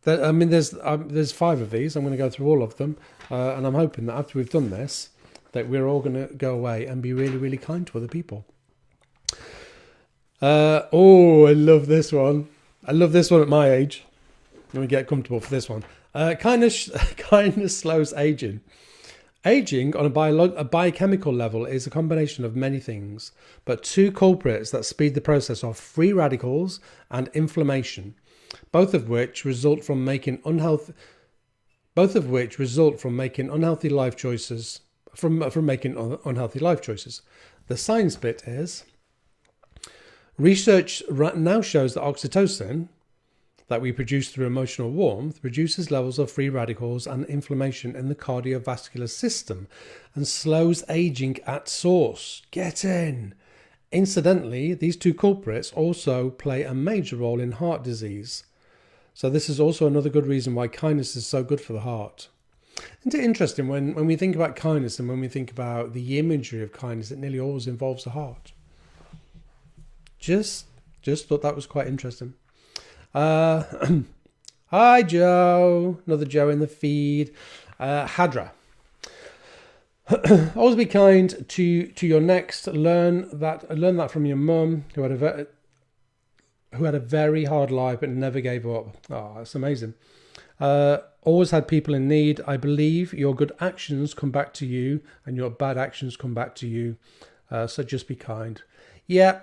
there's 5 of these. I'm going to go through all of them, and I'm hoping that after we've done this, that we're all going to go away and be really, really kind to other people. I love this one. I love this one at my age. Let me get comfortable for this one. Kindness slows aging. Aging on a biochemical level is a combination of many things, but 2 culprits that speed the process are free radicals and inflammation, both of which result from making unhealthy life choices. The science bit is research now shows that oxytocin that we produce through emotional warmth reduces levels of free radicals and inflammation in the cardiovascular system and slows aging at source. Get in! Incidentally, these 2 culprits also play a major role in heart disease. So this is also another good reason why kindness is so good for the heart. Isn't it interesting when we think about kindness and when we think about the imagery of kindness, it nearly always involves the heart. Just thought that was quite interesting. Hi Joe, another Joe in the feed. Hadra. Always be kind to your next. Learn that from your mum who had a very hard life but never gave up. Oh, that's amazing. Always had people in need. I believe your good actions come back to you and your bad actions come back to you. So just be kind. Yeah,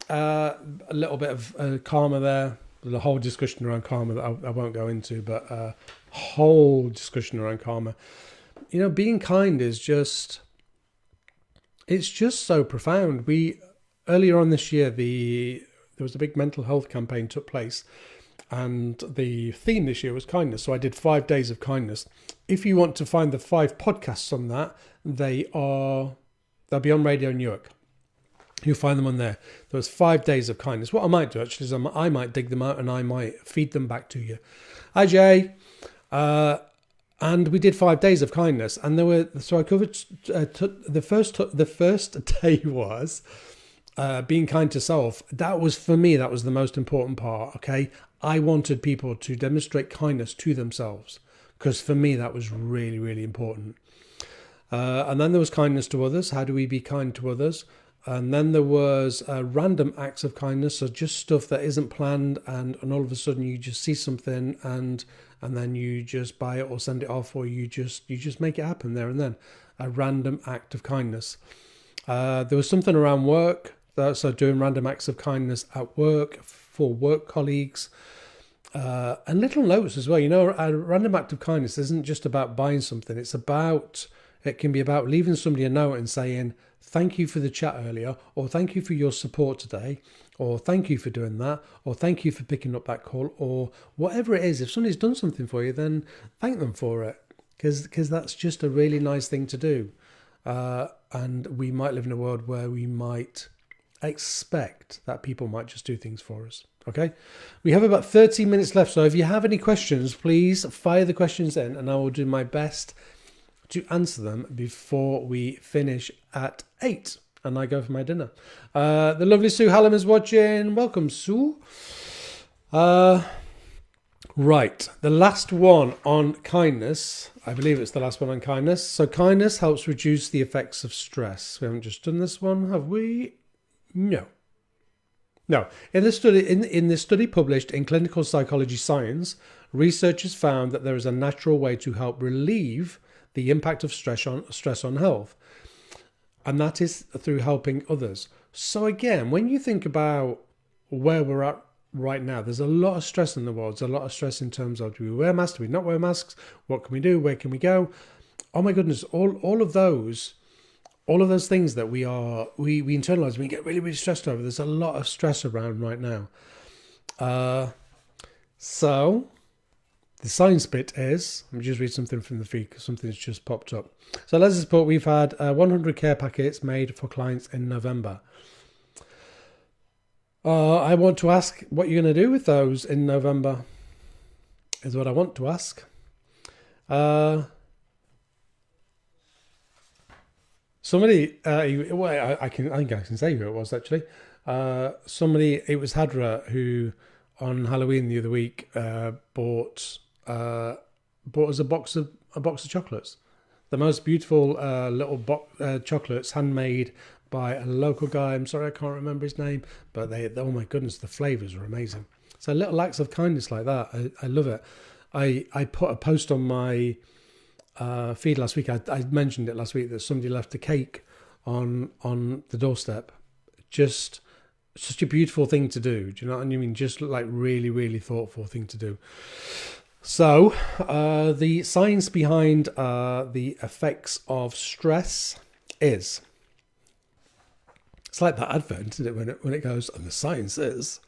a little bit of karma there. There's a whole discussion around karma that I won't go into, but whole discussion around karma. Being kind is it's just so profound. Earlier on this year, there was a big mental health campaign took place, And the theme this year was kindness. So I did 5 days of kindness. If you want to find the 5 podcasts on that, they'll be on Radio Newark. You'll find them on there. There was 5 days of kindness. What I might do actually is I might dig them out and I might feed them back to you. Hi Jay. And we did 5 days of kindness, and I covered the first day was being kind to self. That was, for me, that was the most important part. Okay, I wanted people to demonstrate kindness to themselves, because for me that was really, really important. And then there was kindness to others. How do we be kind to others? And then there was random acts of kindness, so just stuff that isn't planned, and all of a sudden you just see something and then you just buy it or send it off, or you just make it happen there and then. A random act of kindness. There was something around work, so doing random acts of kindness at work for work colleagues. And little notes as well. You know, a random act of kindness isn't just about buying something. It can be about leaving somebody a note and saying, thank you for the chat earlier, or thank you for your support today, or thank you for doing that, or thank you for picking up that call, or whatever it is. If somebody's done something for you, then thank them for it, because that's just a really nice thing to do. And we might live in a world where we might expect that people might just do things for us. Okay, we have about 30 minutes left, so if you have any questions, please fire the questions in and I will do my best to answer them before we finish at 8 and I go for my dinner. The lovely Sue Hallam is watching. Welcome, Sue. Right, the last one on kindness. I believe it's the last one on kindness. So kindness helps reduce the effects of stress. We haven't just done this one, have we? No. In this study published in Clinical Psychology Science, researchers found that there is a natural way to help relieve the impact of stress on health, and that is through helping others. So again, when you think about where we're at right now, there's a lot of stress in the world. There's a lot of stress in terms of, do we wear masks, do we not wear masks, what can we do, where can we go? Oh my goodness, all of those things that we internalize, we get really, really stressed over. There's a lot of stress around right now. So the science bit is, let me just read something from the feed because something's just popped up. So let's support, we've had 100 care packets made for clients in November. I want to ask what you're going to do with those in November, is what I want to ask. Somebody, I think I can say who it was actually. It was Hadra who on Halloween the other week bought us a box of chocolates, the most beautiful little chocolates, handmade by a local guy. I'm sorry I can't remember his name, but oh my goodness, the flavors were amazing. So little acts of kindness like that, I love it. I put a post on my feed last week. I mentioned it last week that somebody left a cake on the doorstep. Just such a beautiful thing to do. Do you know what I mean? Just like really, really thoughtful thing to do. So the science behind the effects of stress is, it's like that advert, isn't it, when it goes, and the science is.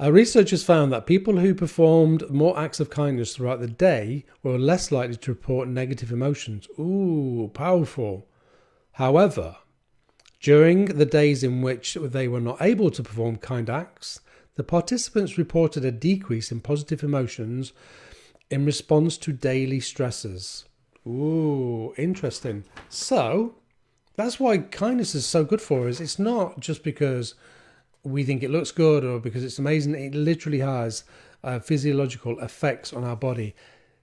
Researchers found that people who performed more acts of kindness throughout the day were less likely to report negative emotions. Ooh, powerful. However, during the days in which they were not able to perform kind acts, the participants reported a decrease in positive emotions in response to daily stresses. Ooh, interesting. So, that's why kindness is so good for us. It's not just because we think it looks good or because it's amazing. It literally has physiological effects on our body.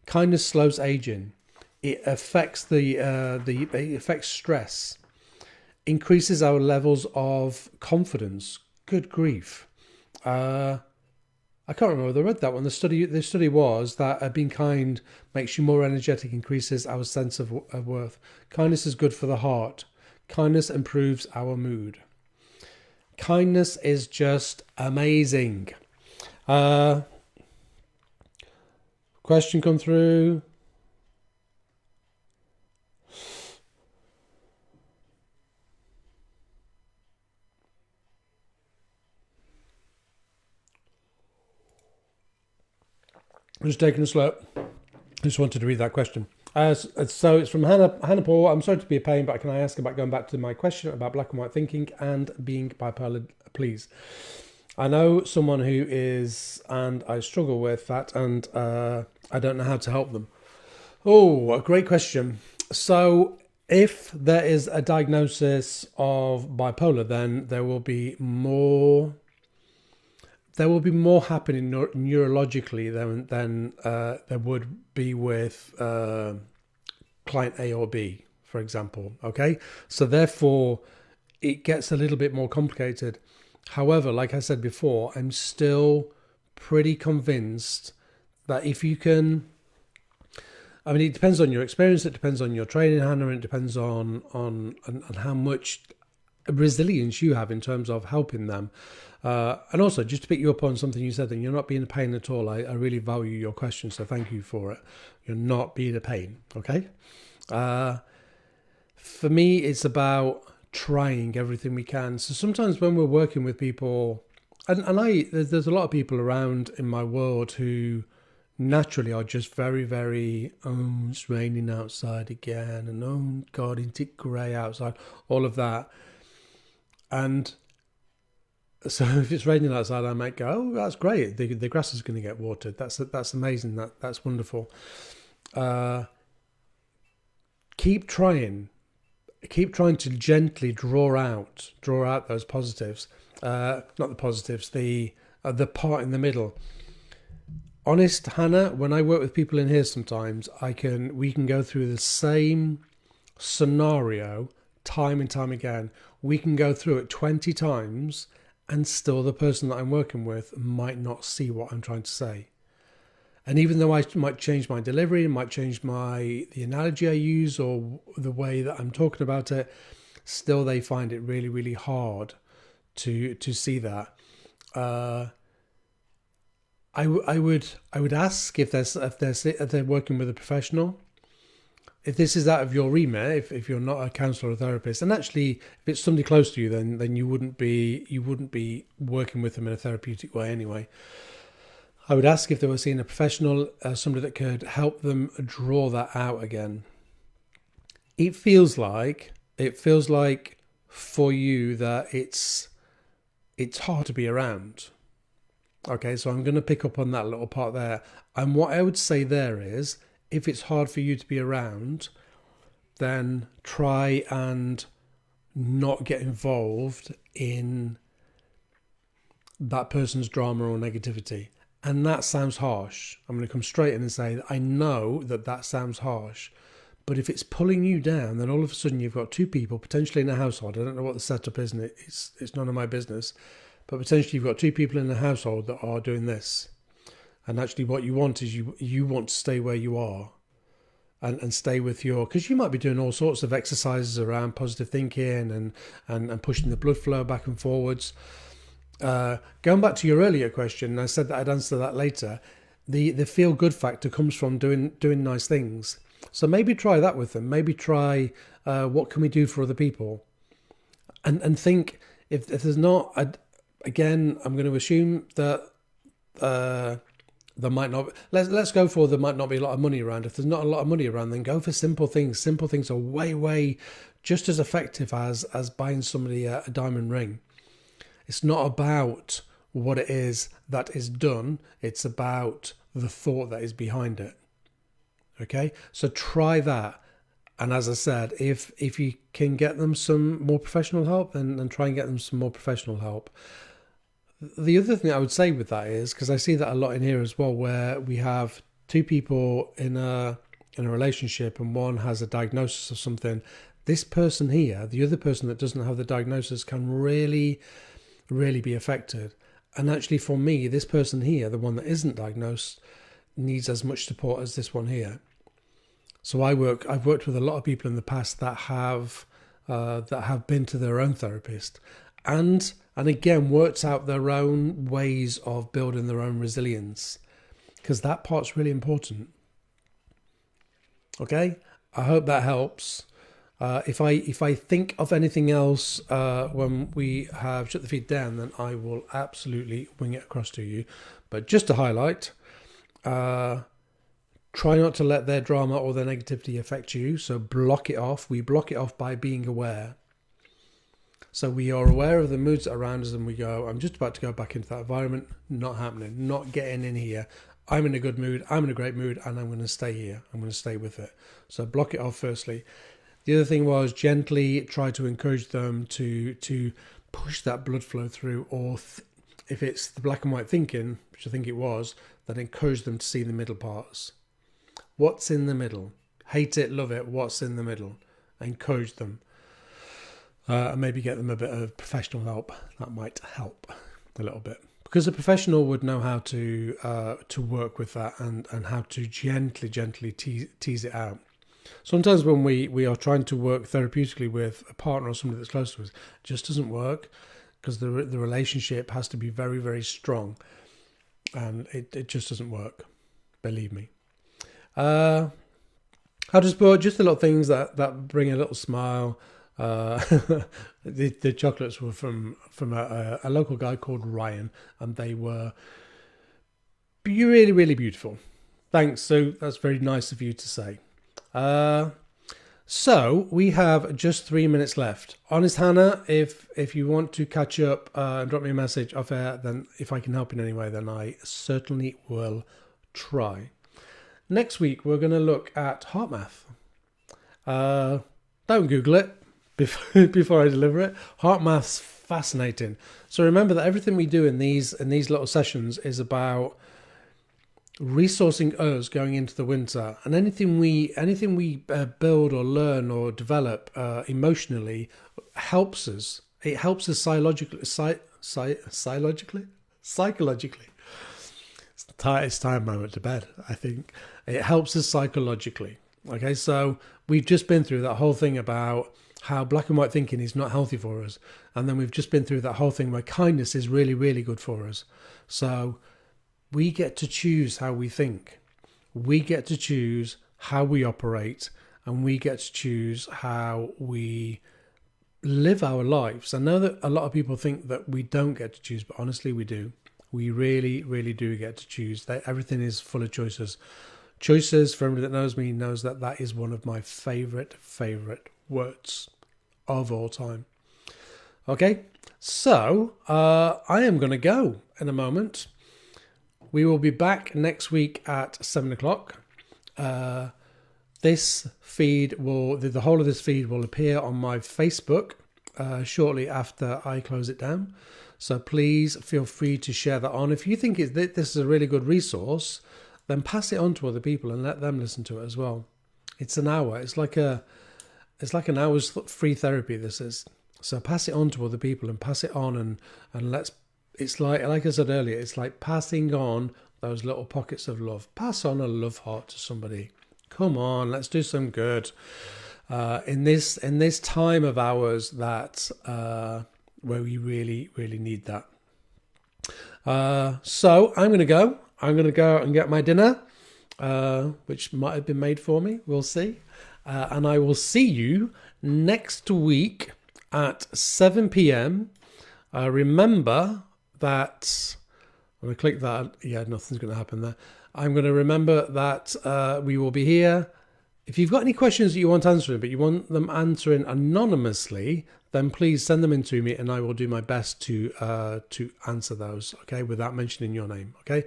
Kindness slows aging. It affects it affects stress. Increases our levels of confidence. Good grief. I can't remember whether I read that one. The study was that being kind makes you more energetic, increases our sense of worth. Kindness is good for the heart. Kindness improves our mood. Kindness is just amazing. Question come through. I'm just taking a slow. I just wanted to read that question. So it's from Hannah Paul. I'm sorry to be a pain, but can I ask about going back to my question about black and white thinking and being bipolar, please? I know someone who is, and I struggle with that, and I don't know how to help them. Oh, a great question. So if there is a diagnosis of bipolar, then there will be more happening neurologically than there would be with client A or B, for example. Okay, so therefore it gets a little bit more complicated. However, like I said before, I'm still pretty convinced that if you can, I mean, it depends on your experience, it depends on your training, Hannah, and it depends on how much resilience you have in terms of helping them. And also, just to pick you up on something you said, and you're not being a pain at all. I really value your question, so thank you for it. You're not being a pain, okay? For me, it's about trying everything we can. So sometimes when we're working with people, and there's a lot of people around in my world who naturally are just very, very, oh, it's raining outside again, and oh God, isn't it grey outside, all of that. And so if it's raining outside, I might go, oh, that's great. The grass is going to get watered. That's amazing. That's wonderful. Keep trying to gently draw out those positives. Not the positives, the part in the middle. Honest, Hannah, when I work with people in here sometimes, we can go through the same scenario time and time again. We can go through it 20 times and still the person that I'm working with might not see what I'm trying to say. And even though I might change my delivery, might change the analogy I use or the way that I'm talking about it, still they find it really, really hard to see that. I would ask if they're working with a professional, if this is out of your remit, if you're not a counsellor or therapist, and actually if it's somebody close to you, then you wouldn't be working with them in a therapeutic way anyway. I would ask if they were seeing a professional, somebody that could help them draw that out again. It feels like for you that it's hard to be around. Okay, so I'm going to pick up on that little part there. And what I would say there is, if it's hard for you to be around, then try and not get involved in that person's drama or negativity. And that sounds harsh. I'm going to come straight in and say that I know that sounds harsh. But if it's pulling you down, then all of a sudden you've got two people potentially in a household. I don't know what the setup is, and it's none of my business. But potentially you've got two people in a household that are doing this. And actually what you want is you want to stay where you are and stay with because you might be doing all sorts of exercises around positive thinking and pushing the blood flow back and forwards. Going back to your earlier question, I said that I'd answer that later. The feel good factor comes from doing nice things. So maybe try that with them. Maybe try what can we do for other people, and think if there's not. Again, I'm going to assume that there might not. Let's go for there might not be a lot of money around. If there's not a lot of money around, then go for simple things. Simple things are way just as effective as buying somebody a diamond ring. It's not about what it is that is done. It's about the thought that is behind it. Okay, so try that. And as I said, if you can get them some more professional help, then try and get them some more professional help. The other thing I would say with that is, because I see that a lot in here as well, where we have two people in a relationship and one has a diagnosis of something. This person here, the other person that doesn't have the diagnosis, can really, really be affected. And actually for me, this person here, the one that isn't diagnosed, needs as much support as this one here. So I've worked with a lot of people in the past that have been to their own therapist and again worked out their own ways of building their own resilience, because that part's really important. Okay, I hope that helps. If I think of anything else when we have shut the feed down, then I will absolutely wing it across to you. But just to highlight, Try not to let their drama or their negativity affect you. So block it off. We block it off by being aware. So we are aware of the moods around us and we go, I'm just about to go back into that environment. Not happening. Not getting in here. I'm in a good mood. I'm in a great mood and I'm going to stay here. I'm going to stay with it. So block it off firstly. The other thing was gently try to encourage them to push that blood flow through, or if it's the black and white thinking, which I think it was, then encourage them to see the middle parts. What's in the middle? Hate it, love it. What's in the middle? Encourage them. And maybe get them a bit of professional help. That might help a little bit. Because a professional would know how to work with that and how to gently tease it out. Sometimes when we are trying to work therapeutically with a partner or somebody that's close to us, it just doesn't work because the relationship has to be very, very strong. And it just doesn't work. Believe me. How to support just the little things that bring a little smile. The chocolates were from a local guy called Ryan, and they were really, really beautiful. Thanks, Sue. That's very nice of you to say. So we have just 3 minutes left. Honest Hannah, if you want to catch up and drop me a message off air, then if I can help in any way, then I certainly will try. Next week, we're going to look at HeartMath. Don't Google it before I deliver it. HeartMath's fascinating. So remember that everything we do in these little sessions is about resourcing us going into the winter, and anything we build or learn or develop emotionally helps us. It helps us psychologically. It's time moment to bed. I think it helps us psychologically. Okay, so we've just been through that whole thing about how black and white thinking is not healthy for us, and then we've just been through that whole thing where kindness is really, really good for us. So we get to choose how we think. We get to choose how we operate, and we get to choose how we live our lives. I know that a lot of people think that we don't get to choose, but honestly, we do. We really, really do get to choose. Everything is full of choices. Choices, for everybody that knows me, knows that is one of my favorite words of all time. Okay, so I am going to go in a moment. We will be back next week at 7 o'clock. This feed the whole of this feed will appear on my Facebook shortly after I close it down. So please feel free to share that on. If you think this is a really good resource, then pass it on to other people and let them listen to it as well. It's an hour. It's like an hour's free therapy. This is. So pass it on to other people and pass it on and let's. It's like I said earlier, it's like passing on those little pockets of love. Pass on a love heart to somebody. Come on, let's do some good. In this time of ours that where we really, really need that. So I'm going to go. I'm going to go and get my dinner, which might have been made for me. We'll see. And I will see you next week at 7 p.m. Remember that I'm going to click that. Yeah, nothing's going to happen there. I'm going to remember that we will be here. If you've got any questions that you want answering, but you want them answering anonymously, then please send them in to me and I will do my best to answer those, okay, without mentioning your name, okay?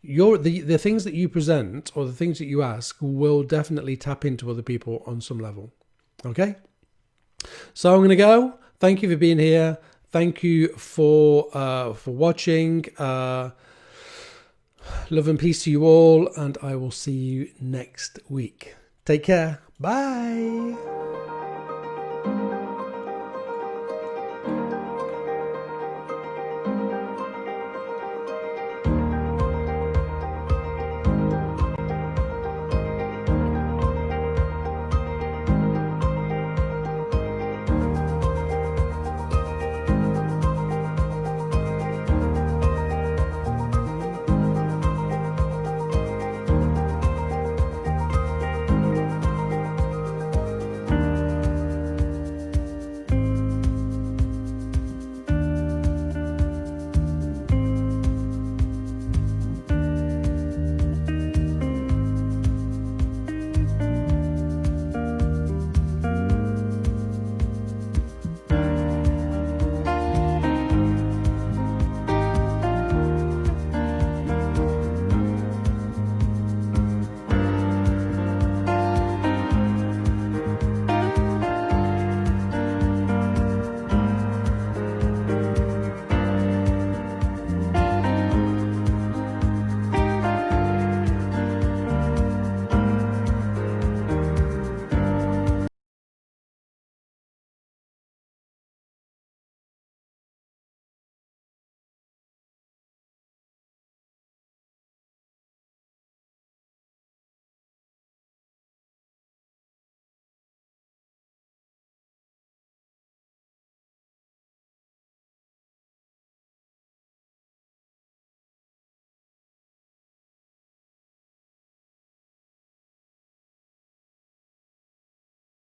The things that you present or the things that you ask will definitely tap into other people on some level, okay? So I'm going to go. Thank you for being here. Thank you for watching. Love and peace to you all, and I will see you next week. Take care. Bye.